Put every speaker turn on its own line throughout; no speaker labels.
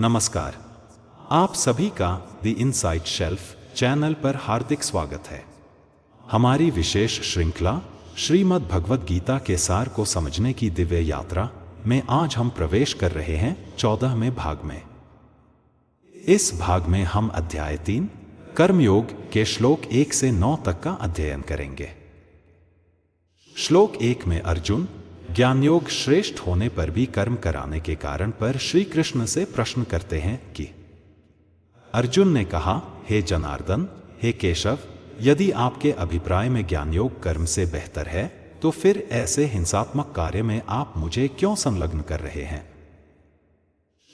नमस्कार। आप सभी का द इनसाइट शेल्फ चैनल पर हार्दिक स्वागत है। हमारी विशेष श्रृंखला श्रीमद् भगवद गीता के सार को समझने की दिव्य यात्रा में आज हम प्रवेश कर रहे हैं 14वें भाग में। इस भाग में हम अध्याय 3 कर्मयोग के श्लोक 1 से 9 तक का अध्ययन करेंगे। श्लोक 1 में अर्जुन ज्ञानयोग श्रेष्ठ होने पर भी कर्म कराने के कारण पर श्री कृष्ण से प्रश्न करते हैं कि अर्जुन ने कहा, हे जनार्दन, हे केशव, यदि आपके अभिप्राय में ज्ञानयोग कर्म से बेहतर है तो फिर ऐसे हिंसात्मक कार्य में आप मुझे क्यों संलग्न कर रहे हैं।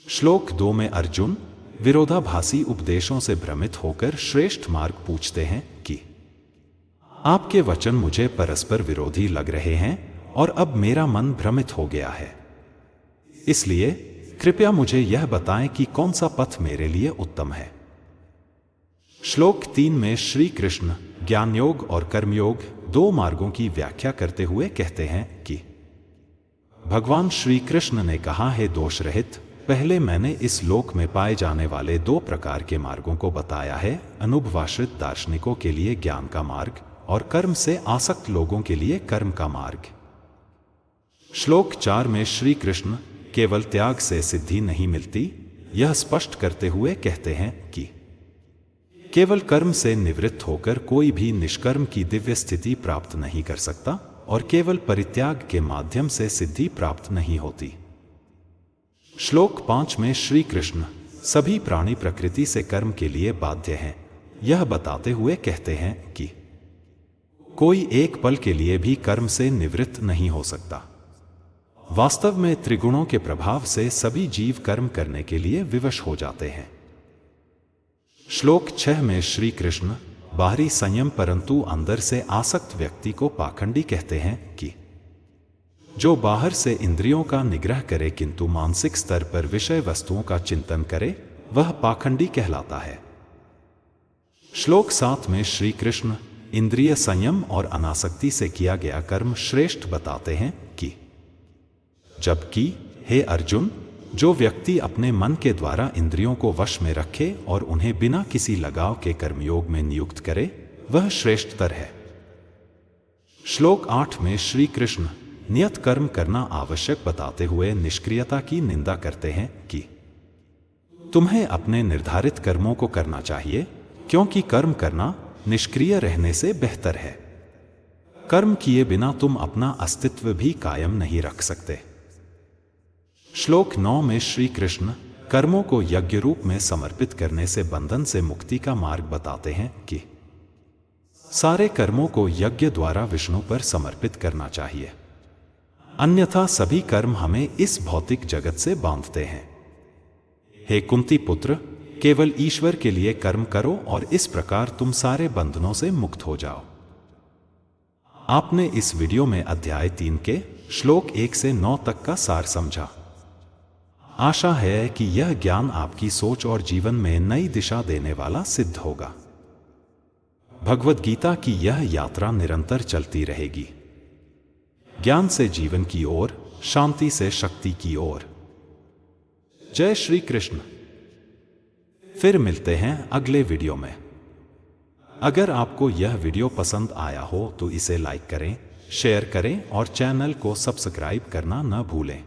श्लोक 2 में अर्जुन विरोधाभासी उपदेशों से भ्रमित होकर श्रेष्ठ मार्ग पूछते हैं कि आपके वचन मुझे परस्पर विरोधी लग रहे हैं और अब मेरा मन भ्रमित हो गया है, इसलिए कृपया मुझे यह बताएं कि कौन सा पथ मेरे लिए उत्तम है। श्लोक 3 में श्री कृष्ण ज्ञानयोग और कर्मयोग 2 मार्गों की व्याख्या करते हुए कहते हैं कि भगवान श्री कृष्ण ने कहा, है दोष रहित, पहले मैंने इस लोक में पाए जाने वाले 2 प्रकार के मार्गों को बताया है, अनुभवाश्रित दार्शनिकों के लिए ज्ञान का मार्ग और कर्म से आसक्त लोगों के लिए कर्म का मार्ग। श्लोक 4 में श्री कृष्ण केवल त्याग से सिद्धि नहीं मिलती, यह स्पष्ट करते हुए कहते हैं कि केवल कर्म से निवृत्त होकर कोई भी निष्कर्म की दिव्य स्थिति प्राप्त नहीं कर सकता और केवल परित्याग के माध्यम से सिद्धि प्राप्त नहीं होती। श्लोक 5 में श्री कृष्ण सभी प्राणी प्रकृति से कर्म के लिए बाध्य हैं, यह बताते हुए कहते हैं कि कोई एक पल के लिए भी कर्म से निवृत्त नहीं हो सकता। वास्तव में त्रिगुणों के प्रभाव से सभी जीव कर्म करने के लिए विवश हो जाते हैं। श्लोक 6 में श्री कृष्ण बाहरी संयम परंतु अंदर से आसक्त व्यक्ति को पाखंडी कहते हैं कि जो बाहर से इंद्रियों का निग्रह करे किंतु मानसिक स्तर पर विषय वस्तुओं का चिंतन करे, वह पाखंडी कहलाता है। श्लोक 7 में श्री कृष्ण इंद्रिय संयम और अनासक्ति से किया गया कर्म श्रेष्ठ बताते हैं कि जबकि हे अर्जुन, जो व्यक्ति अपने मन के द्वारा इंद्रियों को वश में रखे और उन्हें बिना किसी लगाव के कर्मयोग में नियुक्त करे, वह श्रेष्ठतर है। श्लोक 8 में श्री कृष्ण नियत कर्म करना आवश्यक बताते हुए निष्क्रियता की निंदा करते हैं कि तुम्हें अपने निर्धारित कर्मों को करना चाहिए, क्योंकि कर्म करना निष्क्रिय रहने से बेहतर है। कर्म किए बिना तुम अपना अस्तित्व भी कायम नहीं रख सकते। श्लोक 9 में श्री कृष्ण कर्मों को यज्ञ रूप में समर्पित करने से बंधन से मुक्ति का मार्ग बताते हैं कि सारे कर्मों को यज्ञ द्वारा विष्णु पर समर्पित करना चाहिए, अन्यथा सभी कर्म हमें इस भौतिक जगत से बांधते हैं। हे कुंती पुत्र, केवल ईश्वर के लिए कर्म करो और इस प्रकार तुम सारे बंधनों से मुक्त हो जाओ। आपने इस वीडियो में अध्याय 3 के श्लोक 1 से 9 तक का सार समझा। आशा है कि यह ज्ञान आपकी सोच और जीवन में नई दिशा देने वाला सिद्ध होगा। भगवद गीता की यह यात्रा निरंतर चलती रहेगी, ज्ञान से जीवन की ओर, शांति से शक्ति की ओर। जय श्री कृष्ण। फिर मिलते हैं अगले वीडियो में। अगर आपको यह वीडियो पसंद आया हो तो इसे लाइक करें, शेयर करें और चैनल को सब्सक्राइब करना न भूलें।